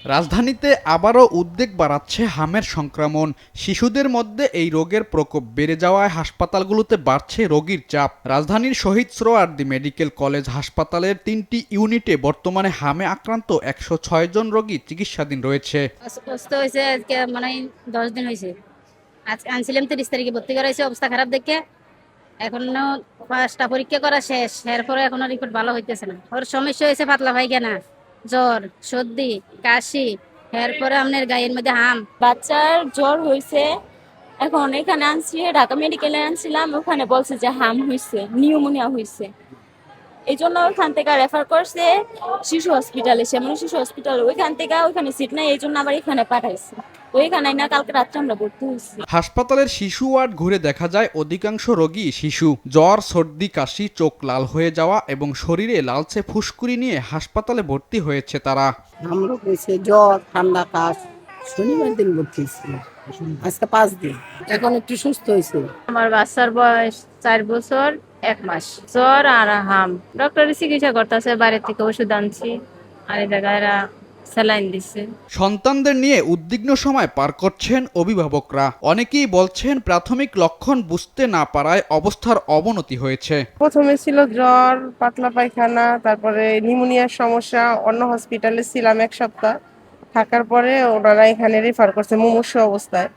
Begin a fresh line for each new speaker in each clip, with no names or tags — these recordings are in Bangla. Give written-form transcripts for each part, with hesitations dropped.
রাজধানীতে আবারও উদ্বেগ বাড়াচ্ছে হামের সংক্রমণ। শিশুদের মধ্যে এই রোগের প্রকোপ বেড়ে যাওয়ায় হাসপাতালগুলোতে বাড়ছে রোগীর চাপ। রাজধানীর শহীদ সোহরাওয়ার্দী মেডিকেল কলেজ হাসপাতালের ৩টি ইউনিটে বর্তমানে হামে আক্রান্ত ১০৬ জন রোগী চিকিৎসাধীন রয়েছে।
অসুস্থ হয়েছে আজকে মানে 10 দিন হয়েছে। আজকে আনছিলাম 30 তারিখে, ভর্তি করা হয়েছে অবস্থা খারাপ দেখে। এখনো 5টা পরীক্ষা করা শেষ, এরপরে এখনো রিপোর্ট ভালো হইতেছে না। ওর সমস্যা হয়েছে পাতলা পায়খানা, জ্বর, সর্দি, কাশি, এরপরে আপনার গায়ের মধ্যে হাম।
বাচ্চার জ্বর হয়েছে, এখন এখানে আনছি, ঢাকা মেডিকেলে আনছিলাম, ওখানে বলছে যে হাম হয়েছে, নিউমোনিয়া হয়েছে। এই জন্য ওখান থেকে রেফার করছে শিশু হসপিটালে, সেমন শিশু হসপিটাল। ওইখান থেকে ওইখানে সিট নাই, এই জন্য আবার এখানে পাঠাইছে। ওইখানে না কালকে রাত্রে আমরা ভর্তি হয়েছি।
হাসপাতালের শিশু ওয়ার্ড ঘুরে দেখা যায় অধিকাংশ রোগী শিশু। জ্বর, সর্দি, কাশি, চোখ লাল হয়ে যাওয়া এবং শরীরে লালচে ফুসকুড়ি নিয়ে হাসপাতালে ভর্তি হয়েছে তারা।
আমরা হয়েছে জ্বর, ঠান্ডা, কাশ। শনিবার দিন ভর্তি ছিল, আজকে 5 দিন। এখন একটু সুস্থ হয়েছে।
আমার বাচ্চার বয়স 4 বছর 1 মাস। জ্বর আর হাম, ডক্টরের চিকিৎসা করতেছে, বাইরে থেকে ওষুধ আনছি, আর এই জায়গায় স্যালাইন দিচ্ছে।
সন্তানদের নিয়ে উদ্বিগ্ন সময় পার করছেন অভিভাবকরা। অনেকেই বলছেন প্রাথমিক লক্ষণ বুঝতে না পারায় অবস্থার অবনতি হয়েছে।
প্রথমে ছিল জ্বর, পাতলা পায়খানা, তারপরে নিউমোনিয়ার সমস্যা। অন্য হসপিটালে ছিলাম 1 সপ্তাহ, থাকার পরে ওনারা এখানে রেফার করছে মুমূর্ষু অবস্থায়।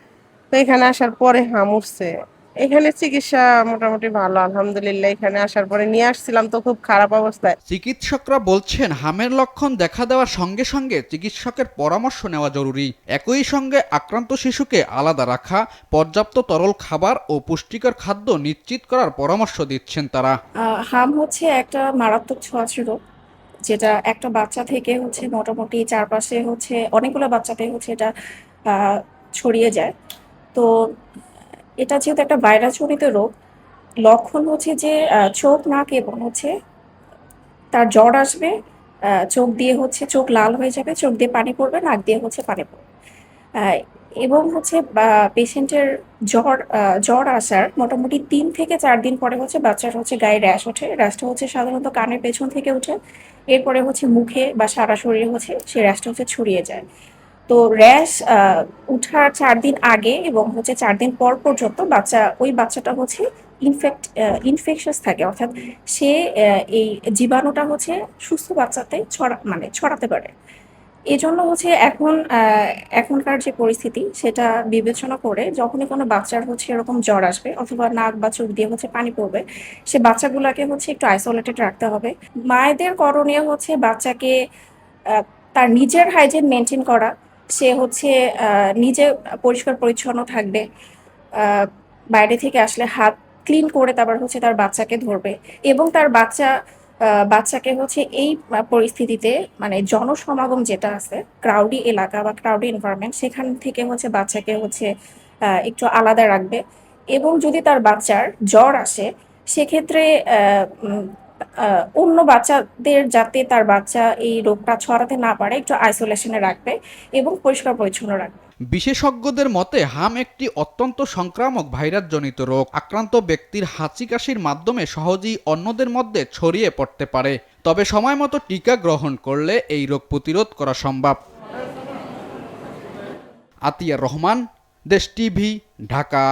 তো এখানে আসার পরে হাম উঠছে। এখানে চিকিৎসা মোটামুটি ভালো, আলহামদুলিল্লাহ। এখানে আসার পরে নিয়ে আসছিলাম তো খুব খারাপ অবস্থায়।
চিকিৎসকরা বলছেন হামের লক্ষণ দেখা দেওয়ার সঙ্গে সঙ্গে চিকিৎসকের পরামর্শ নেওয়া জরুরি। একই সঙ্গে আক্রান্ত শিশুকে আলাদা রাখা, পর্যাপ্ত তরল খাবার ও পুষ্টিকর খাদ্য নিশ্চিত করার পরামর্শ দিচ্ছেন তারা।
হাম হচ্ছে একটা মারাত্মক ছোঁয়াচে রোগ, যেটা একটা বাচ্চা থেকে হচ্ছে মোটামুটি চারপাশে হচ্ছে অনেকগুলো বাচ্চাতে হচ্ছে এটা ছড়িয়ে যায়। তো এটা যেহেতু একটা ভাইরাস জনিত রোগ, লক্ষণ হচ্ছে যে চোখ, নাক এবং হচ্ছে তার জ্বর আসবে, চোখ দিয়ে হচ্ছে চোখ লাল হয়ে যাবে, চোখ দিয়ে পানি পড়বে, নাক দিয়ে হচ্ছে পানি পড়বে। আহ, এবং হচ্ছে পেশেন্টের জ্বর আসার মোটামুটি 3 থেকে 4 দিন পরে হচ্ছে বাচ্চার হচ্ছে গায়ে র্যাশ ওঠে। র্যাশটা হচ্ছে সাধারণত কানের পেছন থেকে ওঠে, এরপরে হচ্ছে মুখে বা সারা শরীরে হচ্ছে সেই র্যাশটা হচ্ছে ছড়িয়ে যায়। তো র্যাশ উঠার 4 দিন আগে এবং হচ্ছে 4 দিন পর পর্যন্ত ওই বাচ্চাটা হচ্ছে ইনফেকশাস থাকে, অর্থাৎ সে এই জীবাণুটা হচ্ছে সুস্থ বাচ্চাতে ছড়াতে পারে। এজন্য হচ্ছে এখনকার যে পরিস্থিতি সেটা বিবেচনা করে যখনই কোনো বাচ্চার হচ্ছে এরকম জ্বর আসবে অথবা নাক বা চোখ দিয়ে হচ্ছে পানি পড়বে, সে বাচ্চাগুলোকে হচ্ছে একটু আইসোলেটেড রাখতে হবে। মায়েদের করণীয় হচ্ছে বাচ্চাকে তার নিজের হাইজিন মেনটেন করা। সে হচ্ছে নিজে পরিষ্কার পরিচ্ছন্ন থাকবে, বাইরে থেকে আসলে হাত ক্লিন করে তারপর হচ্ছে তার বাচ্চাকে ধরবে। এবং তার বাচ্চাকে হচ্ছে এই পরিস্থিতিতে মানে জনসমাগম যেটা আছে, ক্রাউডি এলাকা বা ক্রাউডি এনভায়রনমেন্ট, সেখান থেকে হচ্ছে বাচ্চাকে হচ্ছে একটু আলাদা রাখবে। এবং যদি তার বাচ্চার জ্বর আসে, সেক্ষেত্রে অন্য বাচ্চাদের যাতে তার বাচ্চা এই রোগটা ছড়াতে না পারে একটু আইসোলেশনে রাখবে এবং পরিষ্কার পরিচ্ছন্ন রাখবে।
বিশেষজ্ঞদের মতে হাম একটি অত্যন্ত সংক্রামক ভাইরাসজনিত রোগ। আক্রান্ত ব্যক্তির হাঁচি কাশির মাধ্যমে সহজেই অন্যদের মধ্যে ছড়িয়ে পড়তে পারে। তবে সময়মতো টিকা গ্রহণ করলে এই রোগ প্রতিরোধ করা সম্ভব। আতিয়ার রহমান, দেশ টিভি, ঢাকা।